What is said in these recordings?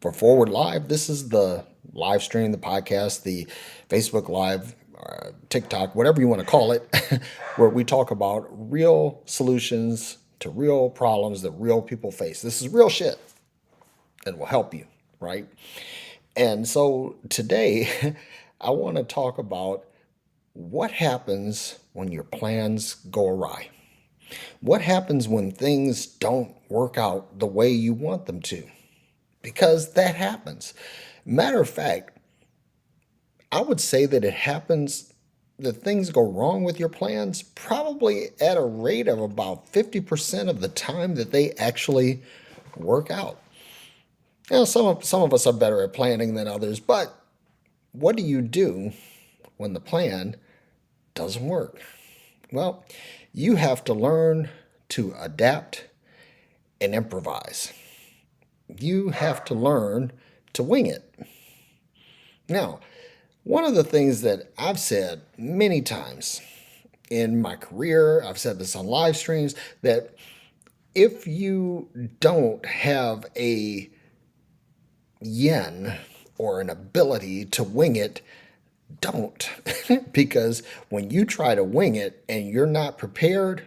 for Forward Live. This is the live stream, the podcast, the Facebook Live, TikTok, whatever you want to call it, where we talk about real solutions to real problems that real people face. This is real shit that will help you, right? And so today, I want to talk about what happens when your plans go awry. What happens when things don't work out the way you want them to? Because that happens. Matter of fact, I would say that it happens that things go wrong with your plans probably at a rate of about 50% of the time that they actually work out. Now, some of us are better at planning than others, but what do you do when the plan doesn't work? Well, you have to learn to adapt and improvise. You have to learn to wing it. Now, one of the things that I've said many times in my career, I've said this on live streams, that if you don't have a yin or an ability to wing it, don't. Because when you try to wing it and you're not prepared,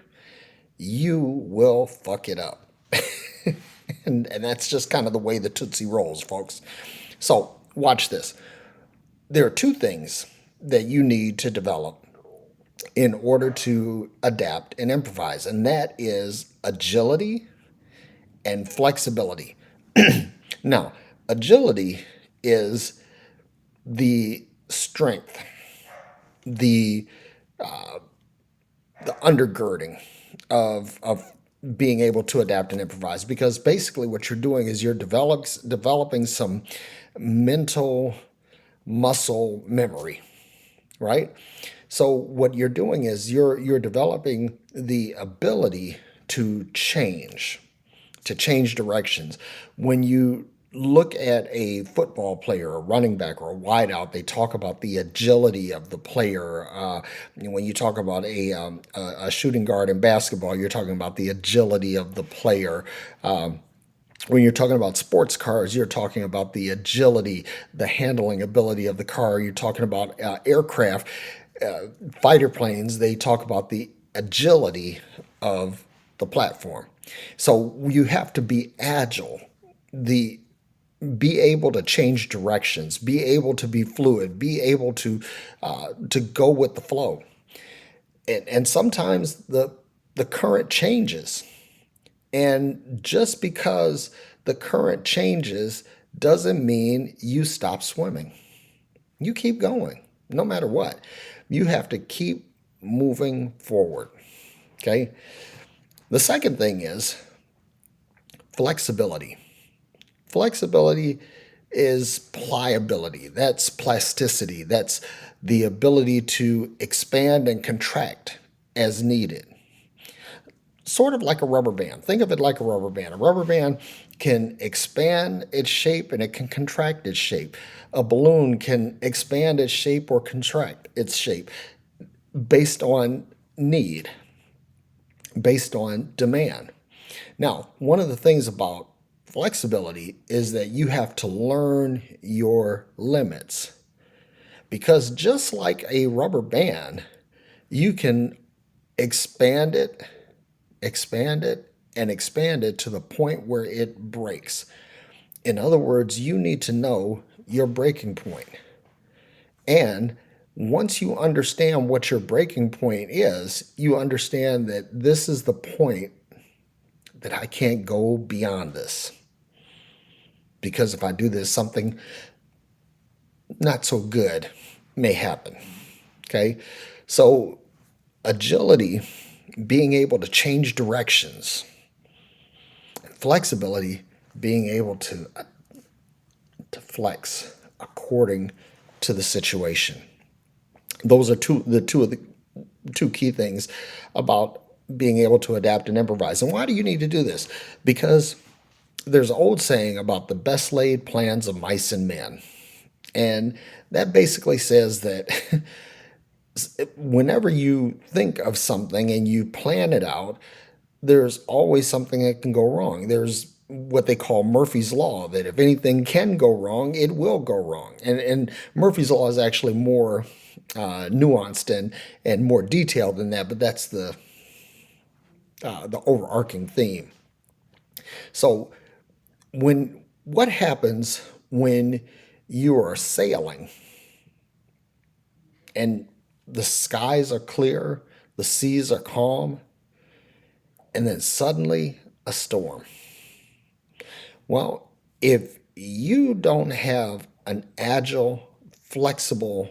you will fuck it up. And that's just kind of the way the Tootsie rolls, folks. So watch this. There are two things that you need to develop in order to adapt and improvise, and that is agility and flexibility. Now, agility is the strength, the the undergirding of being able to adapt and improvise, because basically what you're doing is you're developing some mental muscle memory, right? So what you're doing is you're developing the ability to change directions. When you look at a football player, a running back, or a wideout, they talk about the agility of the player. When you talk about a shooting guard in basketball, you're talking about the agility of the player. When you're talking about sports cars, you're talking about the agility, the handling ability of the car. You're talking about aircraft, fighter planes. They talk about the agility of the platform. So you have to be agile, the be able to change directions, be able to be fluid, be able to go with the flow. And sometimes the current changes. And just because the current changes doesn't mean you stop swimming. You keep going, no matter what. You have to keep moving forward. Okay? The second thing is flexibility. Flexibility is pliability. That's plasticity. That's the ability to expand and contract as needed. Sort of like a rubber band. Think of it like a rubber band. A rubber band can expand its shape and it can contract its shape. A balloon can expand its shape or contract its shape based on need, based on demand. Now, one of the things about flexibility is that you have to learn your limits. Because just like a rubber band, you can expand it, and expand it to the point where it breaks. In other words, you need to know your breaking point. And once you understand what your breaking point is, you understand that this is the point that I can't go beyond this. Because if I do this, something not so good may happen. Okay? So, agility, being able to change directions, and flexibility, being able to flex according to the situation. Those are two of the two key things about being able to adapt and improvise. And why do you need to do this? Because there's an old saying about the best laid plans of mice and men. And that basically says that whenever you think of something and you plan it out, there's always something that can go wrong. There's what they call Murphy's Law, that if anything can go wrong, it will go wrong. And Murphy's Law is actually more nuanced and more detailed than that, but that's the overarching theme. So what happens when you are sailing and the skies are clear, the seas are calm, and then suddenly a storm? Well, if you don't have an agile, flexible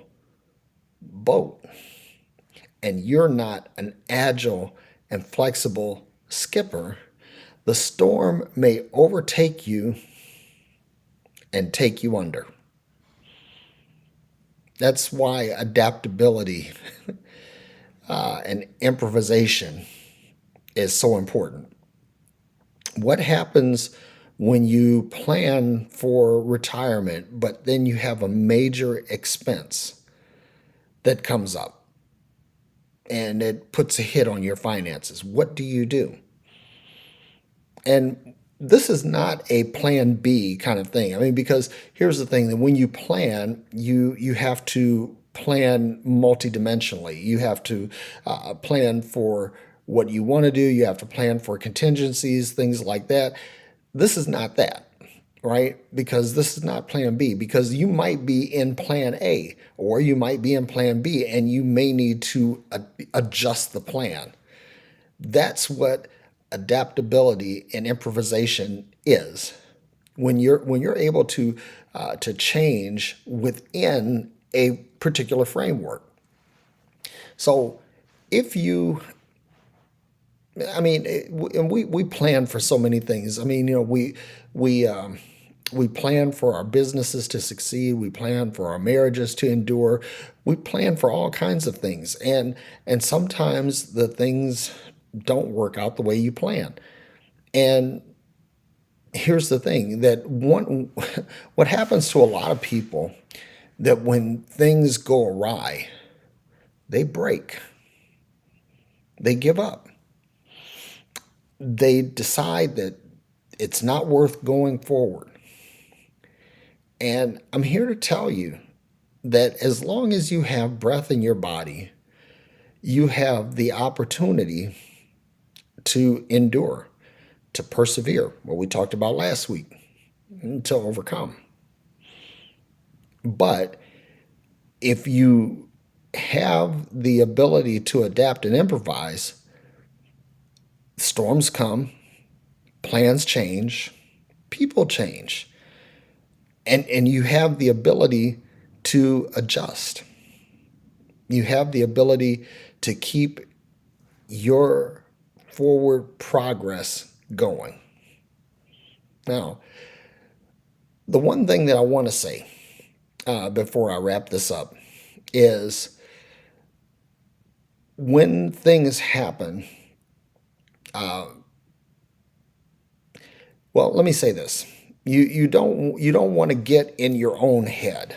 boat, and you're not an agile and flexible skipper, the storm may overtake you and take you under. That's why adaptability and improvisation is so important. What happens when you plan for retirement, but then you have a major expense that comes up and it puts a hit on your finances? What do you do? And this is not a plan B kind of thing. I mean, because here's the thing, that when you plan, you have to plan multidimensionally. You have to plan for what you want to do. You have to plan for contingencies, things like that. This is not that, right? Because this is not plan B, because you might be in plan A or you might be in plan B and you may need to adjust the plan. That's what adaptability and improvisation is. When you're able to change within a particular framework. So if you, I mean, and we plan for so many things. I mean, we plan for our businesses to succeed. We plan for our marriages to endure. We plan for all kinds of things, and sometimes the things don't work out the way you plan. And here's the thing, that one what happens to a lot of people, that when things go awry, they break. They give up. They decide that it's not worth going forward. And I'm here to tell you that as long as you have breath in your body, you have the opportunity to endure, to persevere, what we talked about last week, and to overcome. But if you have the ability to adapt and improvise, storms come, plans change, people change, and you have the ability to adjust. You have the ability to keep your forward progress going. Now, the one thing that I want to say before I wrap this up is, when things happen, well, let me say this. You don't want to get in your own head.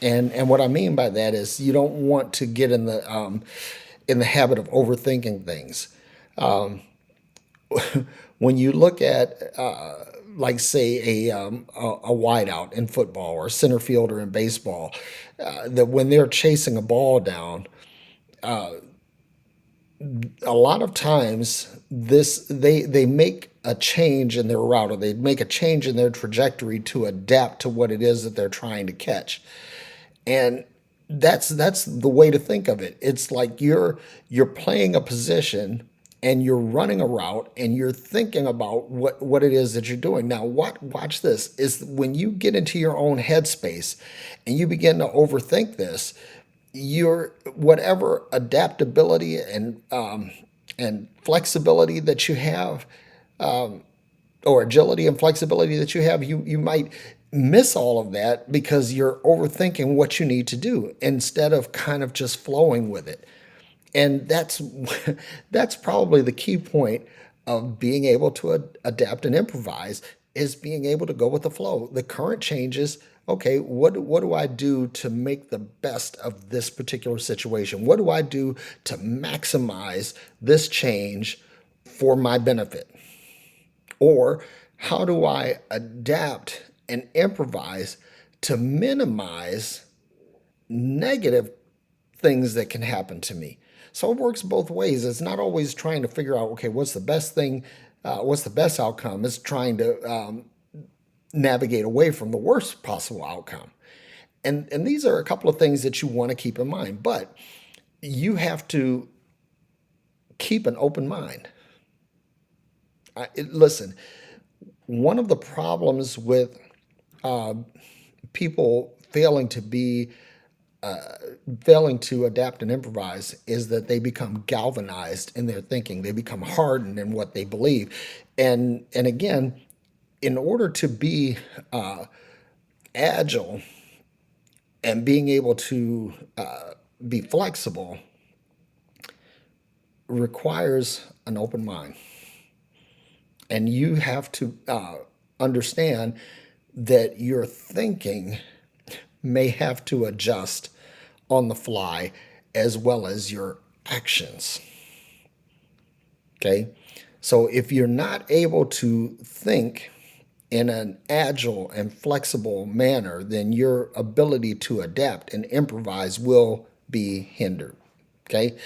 And what I mean by that is, you don't want to get in the habit of overthinking things. When you look at like, say, a wideout in football or a center fielder in baseball, that when they're chasing a ball down, a lot of times they make a change in their route, or they make a change in their trajectory to adapt to what it is that they're trying to catch. And that's the way to think of it. It's like you're playing a position and you're running a route and you're thinking about what it is that you're doing. Now, watch this, is when you get into your own headspace and you begin to overthink this, your whatever adaptability and flexibility that you have, or agility and flexibility that you have, you might miss all of that because you're overthinking what you need to do instead of kind of just flowing with it. And that's probably the key point of being able to adapt and improvise, is being able to go with the flow. The current changes. Okay, what do I do to make the best of this particular situation? What do I do to maximize this change for my benefit? Or how do I adapt and improvise to minimize negative things that can happen to me? So it works both ways. It's not always trying to figure out, okay, what's the best thing, what's the best outcome. It's trying to navigate away from the worst possible outcome. And these are a couple of things that you want to keep in mind, but you have to keep an open mind. Listen, one of the problems with people failing to adapt and improvise is that they become galvanized in their thinking. They become hardened in what they believe. And again, in order to be agile and being able to be flexible requires an open mind. And you have to understand that your thinking may have to adjust on the fly as well as your actions. Okay? So if you're not able to think in an agile and flexible manner, then your ability to adapt and improvise will be hindered. Okay?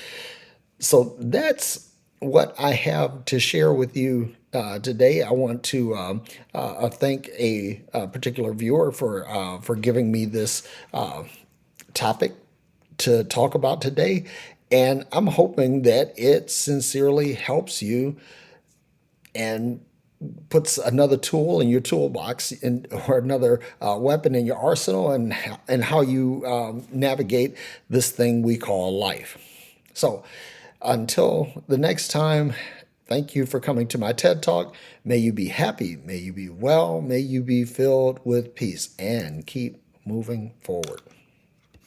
So that's what I have to share with you today. I want to thank a particular viewer for giving me this topic to talk about today, and I'm hoping that it sincerely helps you and puts another tool in your toolbox or another weapon in your arsenal, and how you navigate this thing we call life. So until the next time, thank you for coming to my TED Talk. May you be happy, may you be well, may you be filled with peace, and keep moving forward.